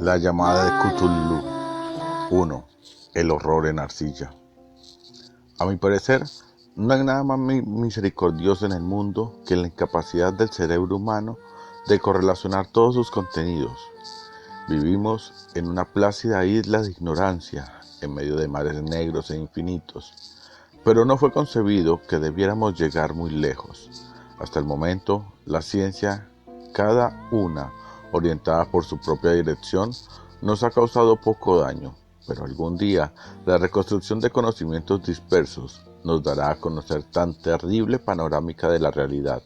La llamada de Cthulhu. 1. El horror en arcilla. A mi parecer, no hay nada más misericordioso en el mundo que la incapacidad del cerebro humano de correlacionar todos sus contenidos. Vivimos en una plácida isla de ignorancia, en medio de mares negros e infinitos, pero no fue concebido que debiéramos llegar muy lejos. Hasta el momento, la ciencia, cada una orientada por su propia dirección, nos ha causado poco daño, pero algún día la reconstrucción de conocimientos dispersos nos dará a conocer tan terrible panorámica de la realidad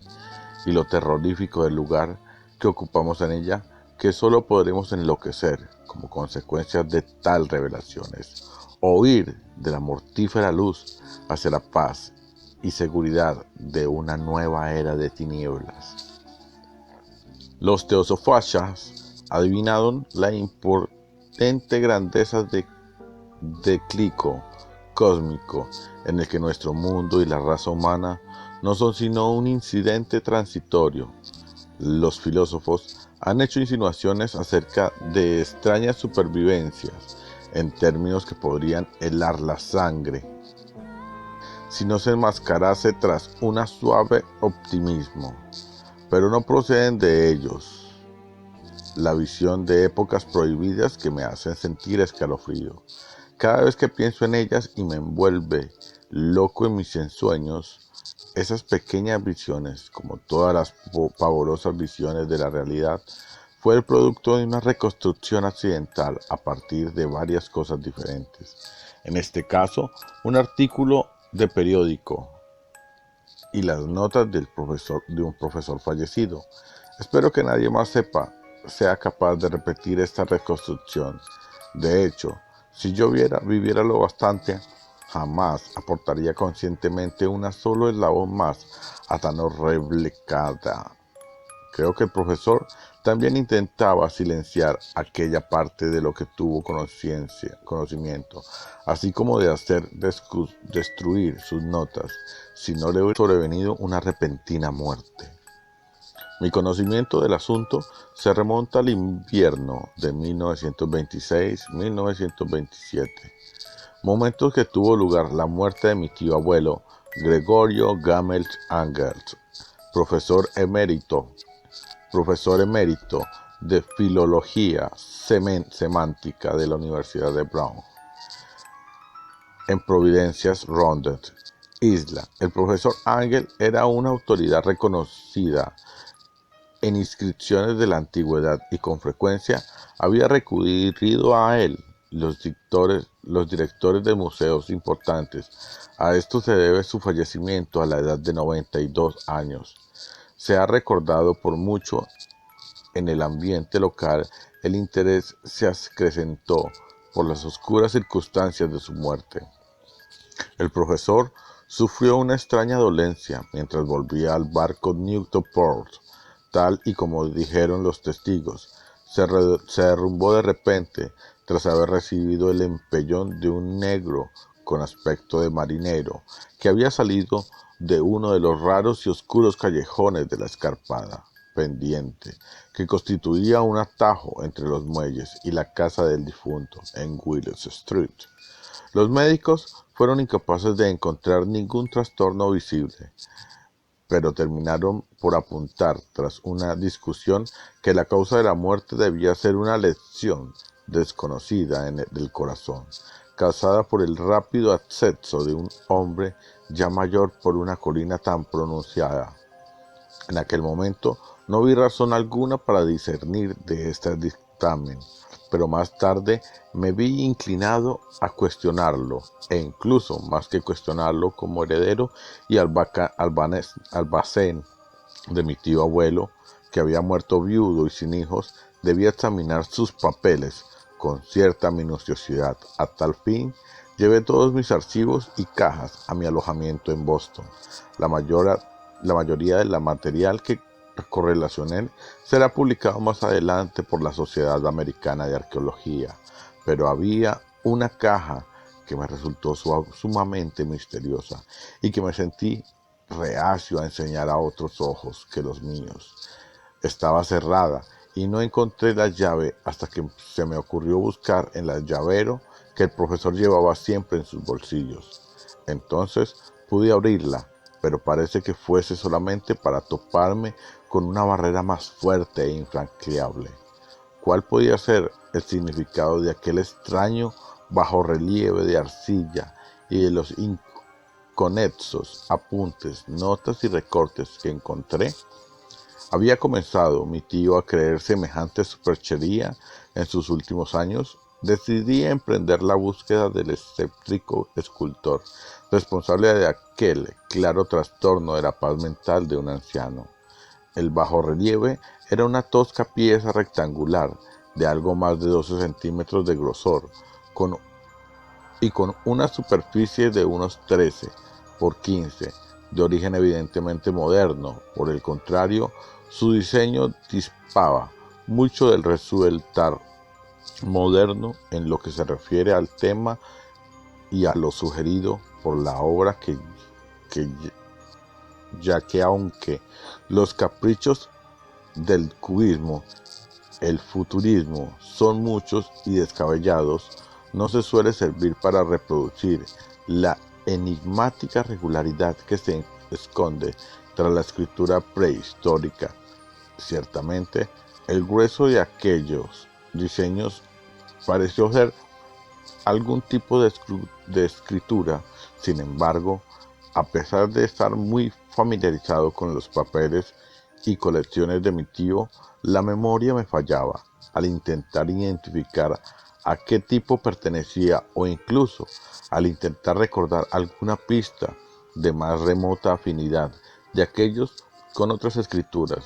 y lo terrorífico del lugar que ocupamos en ella, que solo podremos enloquecer como consecuencia de tal revelaciones, o huir de la mortífera luz hacia la paz y seguridad de una nueva era de tinieblas. Los teosofachas adivinaron la impotente grandeza de declico cósmico en el que nuestro mundo y la raza humana no son sino un incidente transitorio. Los filósofos han hecho insinuaciones acerca de extrañas supervivencias en términos que podrían helar la sangre si no se enmascarase tras un suave optimismo, pero no proceden de ellos la visión de épocas prohibidas que me hacen sentir escalofrío. Cada vez que pienso en ellas y me envuelve loco en mis ensueños, esas pequeñas visiones, como todas las pavorosas visiones de la realidad, fue el producto de una reconstrucción accidental a partir de varias cosas diferentes. En este caso, un artículo de periódico y las notas de un profesor fallecido. Espero que nadie más sea capaz de repetir esta reconstrucción. De hecho, si yo viviera lo bastante, jamás aportaría conscientemente una solo eslabón más a tan horrible cada. Creo que el profesor también intentaba silenciar aquella parte de lo que tuvo conocimiento, así como de hacer destruir sus notas, si no le hubiera sobrevenido una repentina muerte. Mi conocimiento del asunto se remonta al invierno de 1926-1927, momentos que tuvo lugar la muerte de mi tío abuelo, Gregorio Gammelt Angert, profesor emérito de Filología Semántica de la Universidad de Brown, en Providencias, Rhode Island. El profesor Angel era una autoridad reconocida en inscripciones de la antigüedad y con frecuencia había recurrido a él los directores de museos importantes. A esto se debe su fallecimiento a la edad de 92 años. Se ha recordado por mucho en el ambiente local. El interés se acrecentó por las oscuras circunstancias de su muerte. El profesor sufrió una extraña dolencia mientras volvía al barco Newport. Tal y como dijeron los testigos, se derrumbó de repente tras haber recibido el empellón de un negro con aspecto de marinero que había salido de uno de los raros y oscuros callejones de la escarpada pendiente que constituía un atajo entre los muelles y la casa del difunto en Willis Street. Los médicos fueron incapaces de encontrar ningún trastorno visible, pero terminaron por apuntar, tras una discusión, que la causa de la muerte debía ser una lesión desconocida del corazón, causada por el rápido ascenso de un hombre ya mayor por una colina tan pronunciada. En aquel momento no vi razón alguna para discernir de este dictamen, pero más tarde me vi inclinado a cuestionarlo, e incluso más que cuestionarlo, como heredero y albacén de mi tío abuelo, que había muerto viudo y sin hijos, debía examinar sus papeles con cierta minuciosidad. A tal fin, llevé todos mis archivos y cajas a mi alojamiento en Boston. La mayoría del material que correlacioné será publicado más adelante por la Sociedad Americana de Arqueología, pero había una caja que me resultó sumamente misteriosa y que me sentí reacio a enseñar a otros ojos que los míos. Estaba cerrada y no encontré la llave hasta que se me ocurrió buscar en el llavero que el profesor llevaba siempre en sus bolsillos. Entonces pude abrirla, pero parece que fuese solamente para toparme con una barrera más fuerte e infranqueable. ¿Cuál podía ser el significado de aquel extraño bajorrelieve de arcilla y de los inconexos apuntes, notas y recortes que encontré? ¿Había comenzado mi tío a creer semejante superchería en sus últimos años? Decidí emprender la búsqueda del escéptico escultor, responsable de aquel claro trastorno de la paz mental de un anciano. El bajorrelieve era una tosca pieza rectangular de algo más de 12 centímetros de grosor, con una superficie de unos 13 por 15, de origen evidentemente moderno. Por el contrario, su diseño dispaba mucho del resultar moderno en lo que se refiere al tema y a lo sugerido por la obra ya que aunque los caprichos del cubismo, el futurismo son muchos y descabellados, no se suele servir para reproducir la enigmática regularidad que se esconde tras la escritura prehistórica. Ciertamente, el grueso de aquellos diseños pareció ser algún tipo de escritura. Sin embargo, a pesar de estar muy familiarizado con los papeles y colecciones de mi tío, la memoria me fallaba al intentar identificar a qué tipo pertenecía o incluso al intentar recordar alguna pista de más remota afinidad de aquellos con otras escrituras.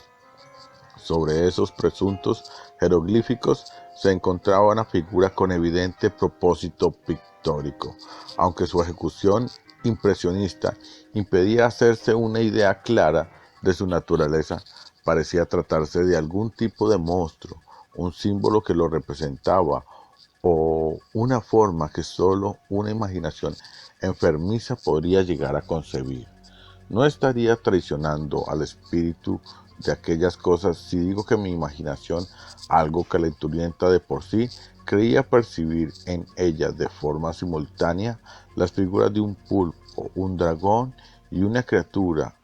Sobre esos presuntos jeroglíficos se encontraba una figura con evidente propósito pictórico, aunque su ejecución impresionista impedía hacerse una idea clara de su naturaleza. Parecía tratarse de algún tipo de monstruo, un símbolo que lo representaba o una forma que solo una imaginación enfermiza podría llegar a concebir. No estaría traicionando al espíritu de aquellas cosas si digo que mi imaginación, algo calenturienta de por sí, creía percibir en ellas de forma simultánea las figuras de un pulpo, un dragón y una criatura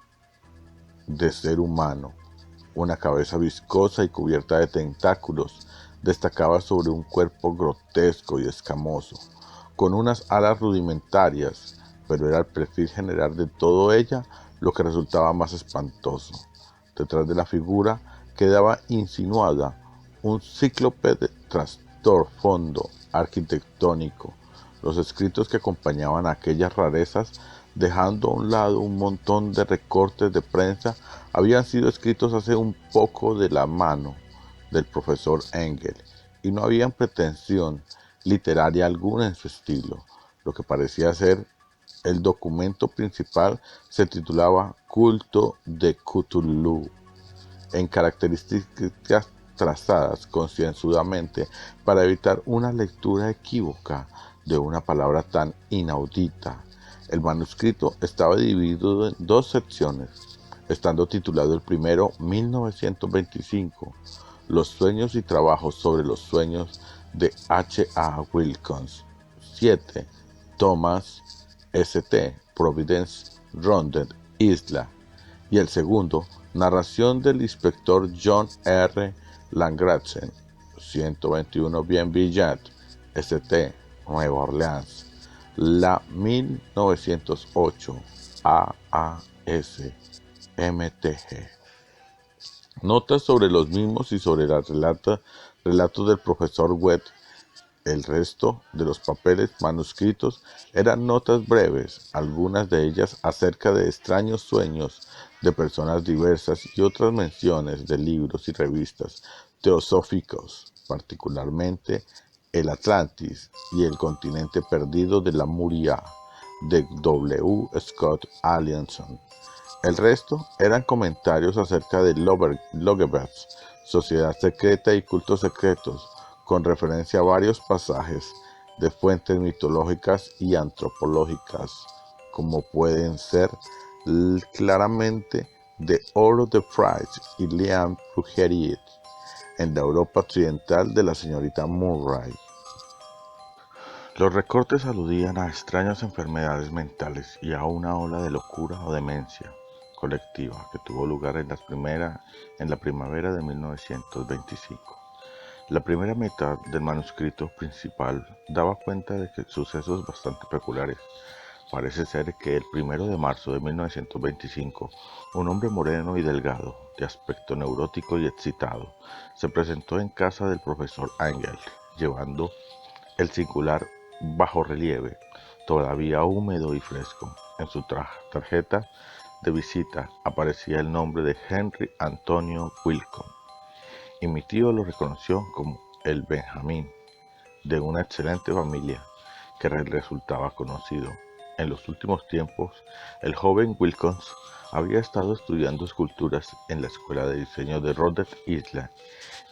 de ser humano. Una cabeza viscosa y cubierta de tentáculos destacaba sobre un cuerpo grotesco y escamoso, con unas alas rudimentarias, pero era el perfil general de todo ella lo que resultaba más espantoso. Detrás de la figura quedaba insinuada un cíclope de trasfondo arquitectónico. Los escritos que acompañaban a aquellas rarezas, dejando a un lado un montón de recortes de prensa, habían sido escritos hace un poco de la mano del profesor Engel y no habían pretensión literaria alguna en su estilo. Lo que parecía ser el documento principal se titulaba Culto de Cthulhu, en características trazadas concienzudamente para evitar una lectura equívoca de una palabra tan inaudita. El manuscrito estaba dividido en dos secciones, estando titulado el primero 1925, Los sueños y trabajos sobre los sueños de H. A. Wilkins. 7. Thomas St. Providence, Rhode Island. Y el segundo, narración del inspector John R. Langratzen, 121 Bienvillat, St. Nueva Orleans, la 1908, AAS, MTG. Notas sobre los mismos y sobre los relatos del profesor Webb. El resto de los papeles manuscritos eran notas breves, algunas de ellas acerca de extraños sueños de personas diversas y otras menciones de libros y revistas teosóficos, particularmente el Atlantis y el continente perdido de Lemuria, de W. Scott Allinson. El resto eran comentarios acerca de Logebets, sociedad secreta y cultos secretos, con referencia a varios pasajes de fuentes mitológicas y antropológicas, como pueden ser claramente The Order of the Price y Liam Brugueriet. en la Europa occidental de la señorita Murray. Los recortes aludían a extrañas enfermedades mentales y a una ola de locura o demencia colectiva que tuvo lugar en la primavera de 1925. La primera mitad del manuscrito principal daba cuenta de sucesos bastante peculiares. Parece ser que el 1 de marzo de 1925, un hombre moreno y delgado, de aspecto neurótico y excitado, se presentó en casa del profesor Engel, llevando el singular bajorrelieve, todavía húmedo y fresco. En su tarjeta de visita aparecía el nombre de Henry Antonio Wilkins, y mi tío lo reconoció como el Benjamín, de una excelente familia que resultaba conocido. En los últimos tiempos, el joven Wilkins había estado estudiando esculturas en la Escuela de Diseño de Rhode Island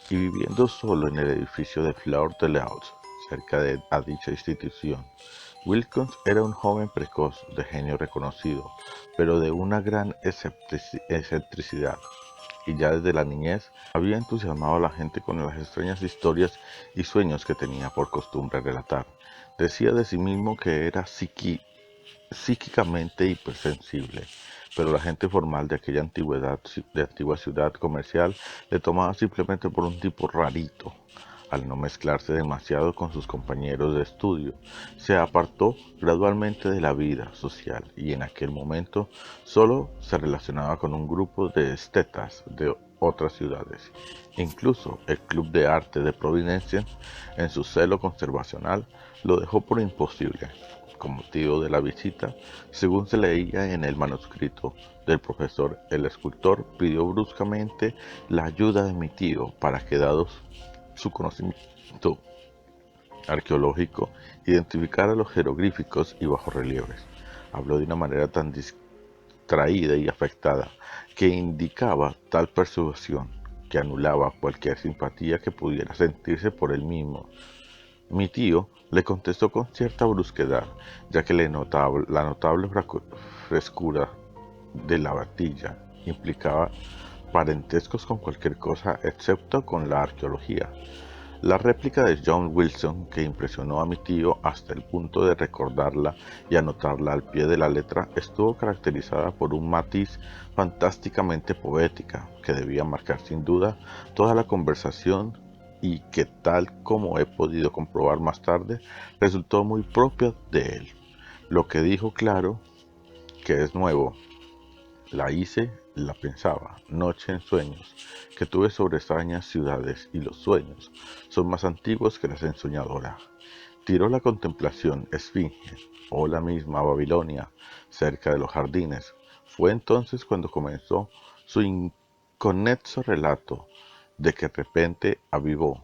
y viviendo solo en el edificio de Fleur de Lys, cerca de dicha institución. Wilkins era un joven precoz, de genio reconocido, pero de una gran excentricidad, y ya desde la niñez había entusiasmado a la gente con las extrañas historias y sueños que tenía por costumbre relatar. Decía de sí mismo que era psíquicamente hipersensible, pero la gente formal de aquella antigua ciudad comercial le tomaba simplemente por un tipo rarito. Al no mezclarse demasiado con sus compañeros de estudio, se apartó gradualmente de la vida social y en aquel momento solo se relacionaba con un grupo de estetas de otras ciudades. Incluso el Club de Arte de Providencia, en su celo conservacional, lo dejó por imposible. Con motivo de la visita, según se leía en el manuscrito del profesor, el escultor pidió bruscamente la ayuda de mi tío para que, dados su conocimiento arqueológico, identificara los jeroglíficos y bajorrelieves. Habló de una manera tan distraída y afectada que indicaba tal persuasión que anulaba cualquier simpatía que pudiera sentirse por él mismo. Mi tío le contestó con cierta brusquedad, ya que la notable frescura de la batilla implicaba parentescos con cualquier cosa excepto con la arqueología. La réplica de John Wilson, que impresionó a mi tío hasta el punto de recordarla y anotarla al pie de la letra, estuvo caracterizada por un matiz fantásticamente poética que debía marcar sin duda toda la conversación y que, tal como he podido comprobar más tarde, resultó muy propia de él. Lo que dijo, claro, que es nuevo. La hice, la pensaba, noche en sueños, que tuve sobre extrañas ciudades, y los sueños son más antiguos que la ensoñadora. Tiró la contemplación, Esfinge, o la misma Babilonia, cerca de los jardines. Fue entonces cuando comenzó su inconexo relato, de que de repente avivó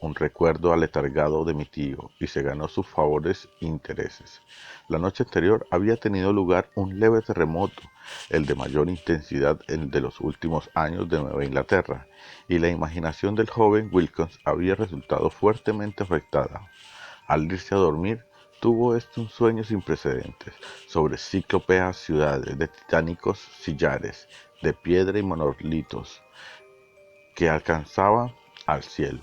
un recuerdo aletargado de mi tío y se ganó sus favores e intereses. La noche anterior había tenido lugar un leve terremoto, el de mayor intensidad de los últimos años de Nueva Inglaterra, y la imaginación del joven Wilkins había resultado fuertemente afectada. Al irse a dormir, tuvo un sueño sin precedentes sobre cíclopes ciudades de titánicos sillares de piedra y monolitos que alcanzaba al cielo,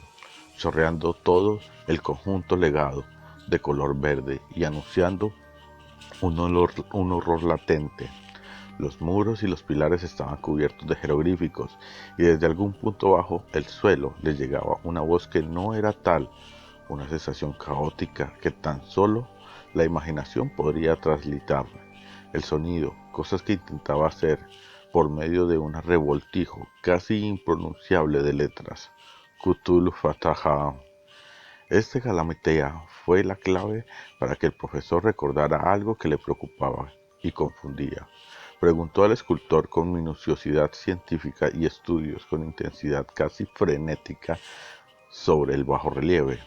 chorreando todo el conjunto legado de color verde y anunciando un horror latente. Los muros y los pilares estaban cubiertos de jeroglíficos, y desde algún punto bajo el suelo les llegaba una voz que no era tal, una sensación caótica que tan solo la imaginación podría traslitar. El sonido, cosas que intentaba hacer por medio de un revoltijo casi impronunciable de letras. Cthulhu Fataha. Este galametea fue la clave para que el profesor recordara algo que le preocupaba y confundía. Preguntó al escultor con minuciosidad científica y estudios con intensidad casi frenética sobre el bajorrelieve.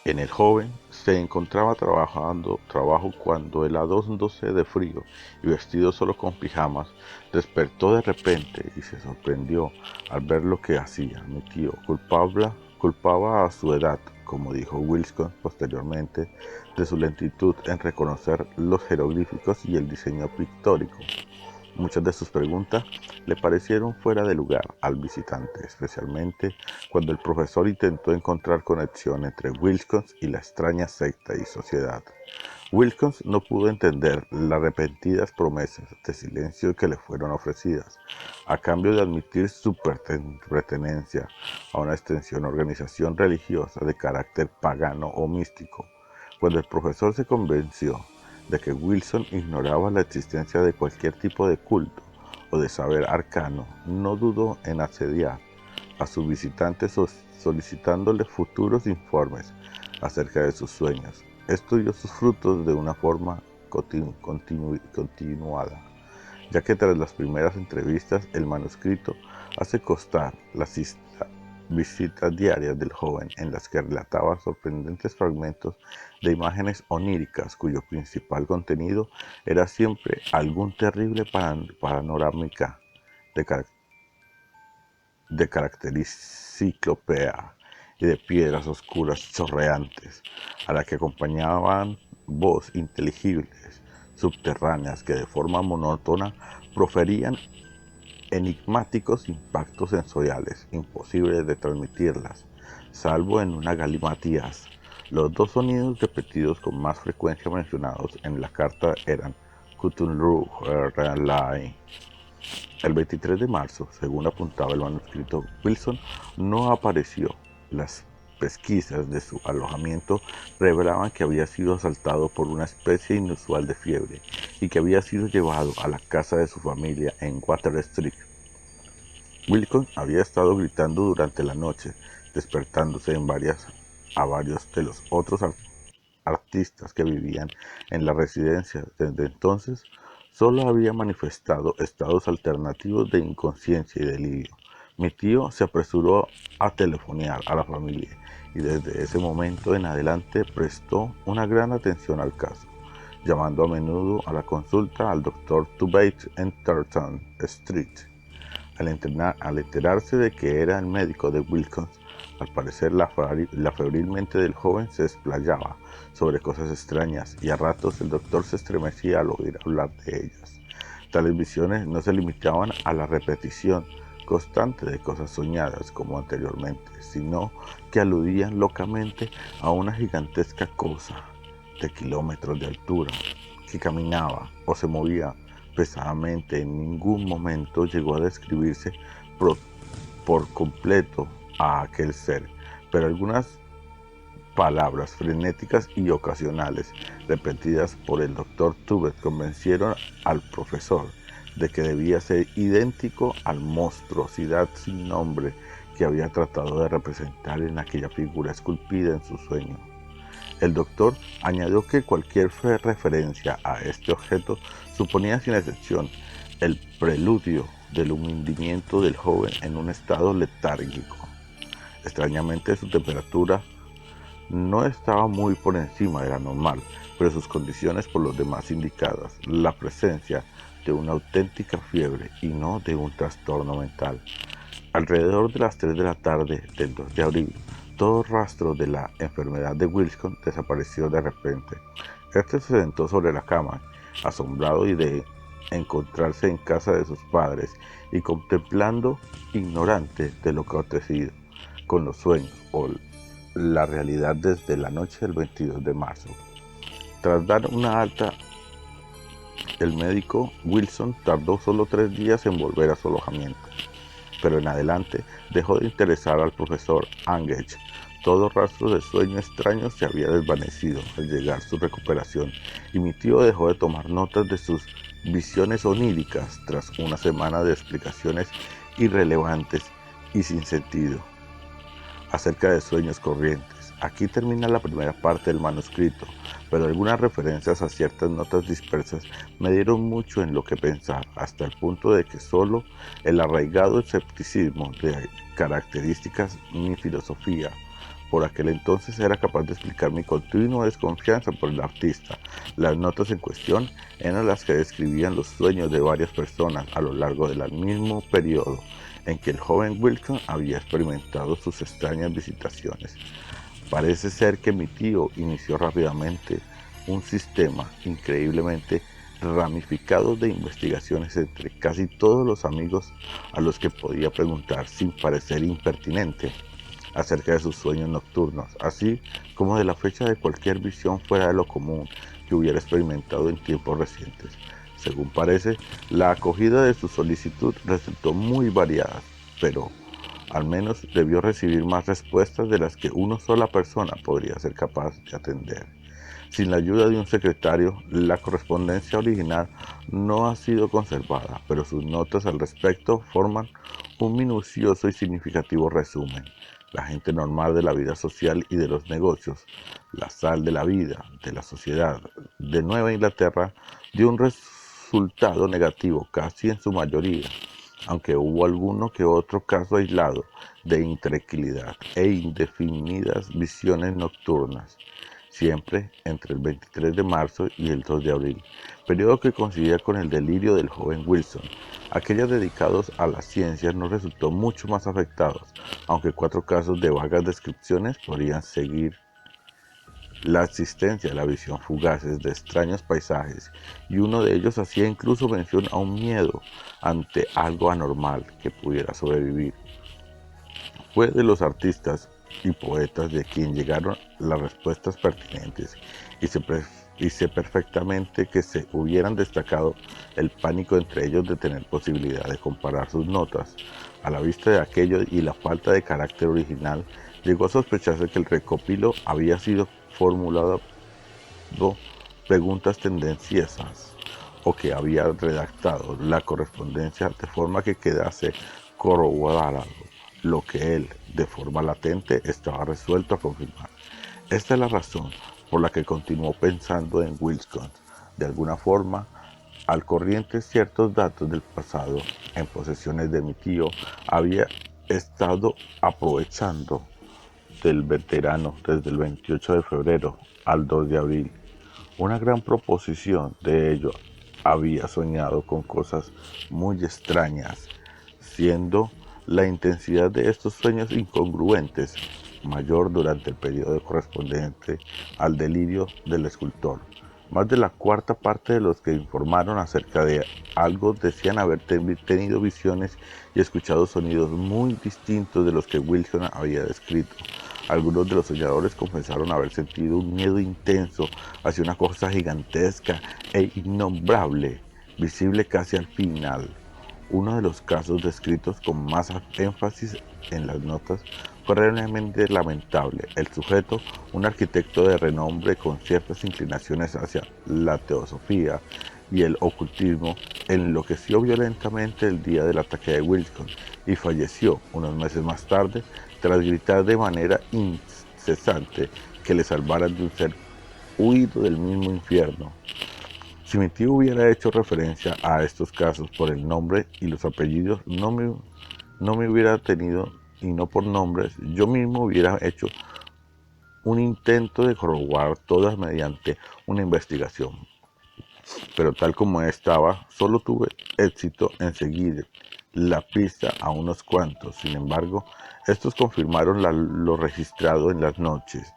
En el joven se encontraba trabajo cuando, heladándose de frío y vestido solo con pijamas, despertó de repente y se sorprendió al ver lo que hacía. Mi tío culpaba a su edad, como dijo Wilkins posteriormente, de su lentitud en reconocer los jeroglíficos y el diseño pictórico. Muchas de sus preguntas le parecieron fuera de lugar al visitante, especialmente cuando el profesor intentó encontrar conexión entre Wilkins y la extraña secta y sociedad. Wilkins no pudo entender las repentinas promesas de silencio que le fueron ofrecidas, a cambio de admitir su pertenencia a una extensión organización religiosa de carácter pagano o místico. Cuando el profesor se convenció de que Wilson ignoraba la existencia de cualquier tipo de culto o de saber arcano, no dudó en asediar a su visitante solicitándole futuros informes acerca de sus sueños. Esto dio sus frutos de una forma continuada, ya que tras las primeras entrevistas el manuscrito hace constar las visitas diarias del joven en las que relataba sorprendentes fragmentos de imágenes oníricas cuyo principal contenido era siempre algún terrible panorámica de característica y de piedras oscuras chorreantes, a la que acompañaban voces inteligibles subterráneas que de forma monótona proferían enigmáticos impactos sensoriales imposibles de transmitirlas, salvo en una galimatías. Los dos sonidos repetidos con más frecuencia mencionados en la carta eran Cthulhu Relay. El 23 de marzo, según apuntaba el manuscrito, Wilson no apareció. Las pesquisas de su alojamiento revelaban que había sido asaltado por una especie inusual de fiebre y que había sido llevado a la casa de su familia en Water Street. Wilson había estado gritando durante la noche, despertándose a varios de los otros artistas que vivían en la residencia. Desde entonces, solo había manifestado estados alternativos de inconsciencia y delirio. Mi tío se apresuró a telefonear a la familia y desde ese momento en adelante prestó una gran atención al caso, llamando a menudo a la consulta al doctor Tubate en Turton Street. Al enterarse de que era el médico de Wilkins, al parecer la febril mente del joven se explayaba sobre cosas extrañas y a ratos el doctor se estremecía al oír hablar de ellas. Tales visiones no se limitaban a la repetición constante de cosas soñadas como anteriormente, sino que aludían locamente a una gigantesca cosa de kilómetros de altura que caminaba o se movía pesadamente. En ningún momento llegó a describirse por completo a aquel ser, pero algunas palabras frenéticas y ocasionales repetidas por el doctor Tubet convencieron al profesor de que debía ser idéntico al monstruosidad sin nombre que había tratado de representar en aquella figura esculpida en su sueño. El doctor añadió que cualquier referencia a este objeto suponía sin excepción el preludio del hundimiento del joven en un estado letárgico. Extrañamente su temperatura no estaba muy por encima de la normal, pero sus condiciones por los demás indicadas la presencia de una auténtica fiebre y no de un trastorno mental. Alrededor de las 3 de la tarde del 2 de abril, todo rastro de la enfermedad de Wilson desapareció de repente. Este se sentó sobre la cama, asombrado y de encontrarse en casa de sus padres y contemplando, ignorante de lo que ha acontecido con los sueños o la realidad desde la noche del 22 de marzo. Tras dar una alta, el médico Wilson tardó solo 3 días en volver a su alojamiento, pero en adelante dejó de interesar al profesor Angech. Todo rastro de sueño extraño se había desvanecido al llegar su recuperación y mi tío dejó de tomar notas de sus visiones oníricas tras una semana de explicaciones irrelevantes y sin sentido acerca de sueños corrientes. Aquí termina la primera parte del manuscrito, pero algunas referencias a ciertas notas dispersas me dieron mucho en lo que pensar, hasta el punto de que solo el arraigado escepticismo de características mi filosofía por aquel entonces era capaz de explicar mi continua desconfianza por el artista. Las notas en cuestión eran las que describían los sueños de varias personas a lo largo del mismo periodo en que el joven Wilson había experimentado sus extrañas visitaciones. Parece ser que mi tío inició rápidamente un sistema increíblemente ramificados de investigaciones entre casi todos los amigos a los que podía preguntar sin parecer impertinente acerca de sus sueños nocturnos, así como de la fecha de cualquier visión fuera de lo común que hubiera experimentado en tiempos recientes. Según parece, la acogida de su solicitud resultó muy variada, pero al menos debió recibir más respuestas de las que una sola persona podría ser capaz de atender. Sin la ayuda de un secretario, la correspondencia original no ha sido conservada, pero sus notas al respecto forman un minucioso y significativo resumen. La gente normal de la vida social y de los negocios, la sal de la vida, de la sociedad de Nueva Inglaterra, dio un resultado negativo casi en su mayoría, aunque hubo alguno que otro caso aislado de intranquilidad e indefinidas visiones nocturnas, siempre entre el 23 de marzo y el 2 de abril, periodo que coincidía con el delirio del joven Wilson. Aquellos dedicados a las ciencias no resultó mucho más afectados, aunque 4 casos de vagas descripciones podrían seguir la existencia de la visión fugaces de extraños paisajes, y uno de ellos hacía incluso mención a un miedo ante algo anormal que pudiera sobrevivir. Fue de los artistas y poetas de quien llegaron las respuestas pertinentes, y sé perfectamente que se hubieran destacado el pánico entre ellos de tener posibilidad de comparar sus notas. A la vista de aquello y la falta de carácter original, llegó a sospecharse que el recopilo había sido formulado preguntas tendenciosas, o que había redactado la correspondencia de forma que quedase corroborado lo que él, de forma latente, estaba resuelto a confirmar. Esta es la razón por la que continuó pensando en Wilson. De alguna forma, al corriente ciertos datos del pasado en posesiones de mi tío, había estado aprovechando del veterano desde el 28 de febrero al 2 de abril. Una gran proposición de ello había soñado con cosas muy extrañas, siendo la intensidad de estos sueños incongruentes mayor durante el periodo correspondiente al delirio del escultor. Más de la cuarta parte de los que informaron acerca de algo decían haber tenido visiones y escuchado sonidos muy distintos de los que Wilson había descrito. Algunos de los soñadores confesaron haber sentido un miedo intenso hacia una cosa gigantesca e innombrable, visible casi al final. Uno de los casos descritos con más énfasis en las notas fue realmente lamentable. El sujeto, un arquitecto de renombre con ciertas inclinaciones hacia la teosofía y el ocultismo, enloqueció violentamente el día del ataque de Wilson y falleció unos meses más tarde tras gritar de manera incesante que le salvaran de un ser huido del mismo infierno. Si mi tío hubiera hecho referencia a estos casos por el nombre y los apellidos, no me hubiera tenido, y no por nombres, yo mismo hubiera hecho un intento de corroborar todas mediante una investigación. Pero tal como estaba, solo tuve éxito en seguir la pista a unos cuantos. Sin embargo, estos confirmaron lo registrado en las notas.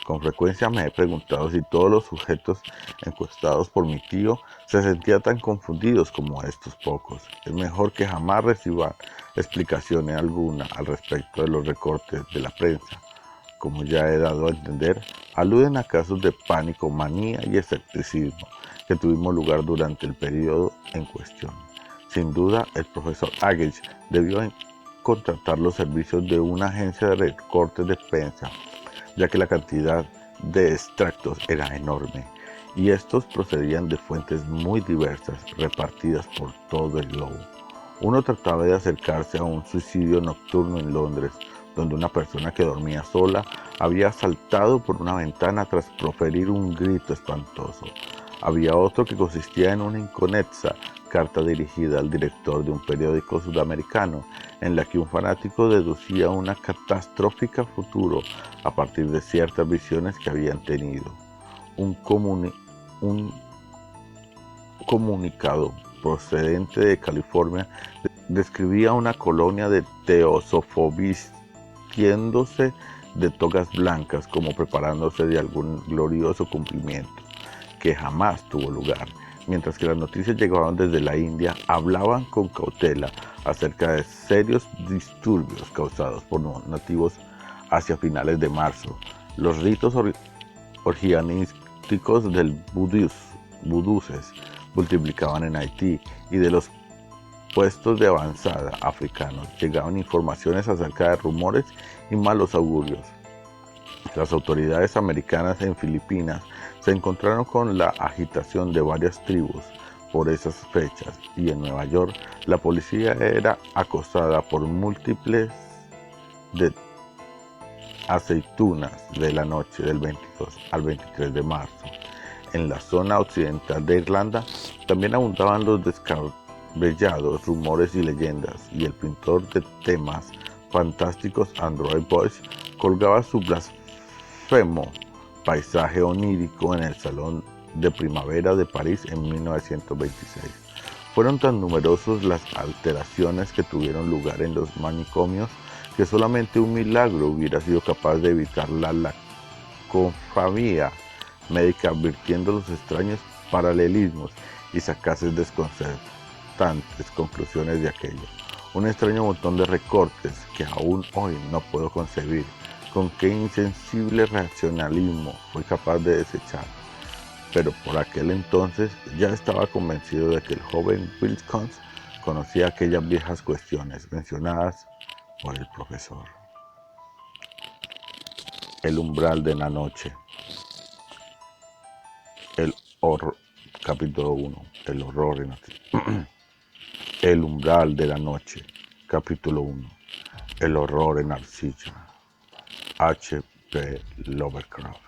Con frecuencia me he preguntado si todos los sujetos encuestados por mi tío se sentían tan confundidos como estos pocos. Es mejor que jamás reciban explicación alguna al respecto de los recortes de la prensa. Como ya he dado a entender, aluden a casos de pánico, manía y escepticismo que tuvimos lugar durante el periodo en cuestión. Sin duda, el profesor Agich debió contratar los servicios de una agencia de recortes de prensa, ya que la cantidad de extractos era enorme, y estos procedían de fuentes muy diversas, repartidas por todo el globo. Uno trataba de acercarse a un suicidio nocturno en Londres, donde una persona que dormía sola había saltado por una ventana tras proferir un grito espantoso. Había otro que consistía en una inconexa carta dirigida al director de un periódico sudamericano, en la que un fanático deducía un catastrófico futuro a partir de ciertas visiones que habían tenido. Un comunicado procedente de California describía una colonia de teosofobis vistiéndose de togas blancas como preparándose de algún glorioso cumplimiento. que jamás tuvo lugar. Mientras que las noticias llegaban desde la India, hablaban con cautela acerca de serios disturbios causados por nativos hacia finales de marzo. Los ritos orgianísticos del vudú se multiplicaban en Haití, y de los puestos de avanzada africanos llegaban informaciones acerca de rumores y malos augurios. Las autoridades americanas en Filipinas se encontraron con la agitación de varias tribus por esas fechas, y en Nueva York la policía era acosada por múltiples aceitunas de la noche del 22 al 23 de marzo. En la zona occidental de Irlanda también abundaban los descabellados rumores y leyendas, y el pintor de temas fantásticos Andrew Boyce colgaba su blasfemo paisaje onírico en el Salón de Primavera de París en 1926. Fueron tan numerosas las alteraciones que tuvieron lugar en los manicomios que solamente un milagro hubiera sido capaz de evitar la confabia médica, advirtiendo los extraños paralelismos y sacases desconcertantes conclusiones de aquello. Un extraño montón de recortes que aún hoy no puedo concebir con qué insensible racionalismo fue capaz de desechar. Pero por aquel entonces ya estaba convencido de que el joven Wilkins conocía aquellas viejas cuestiones mencionadas por el profesor. El umbral de la noche. Capítulo 1. El horror en El umbral de la noche. Capítulo 1. El horror en arcilla. H.P. Lovecraft.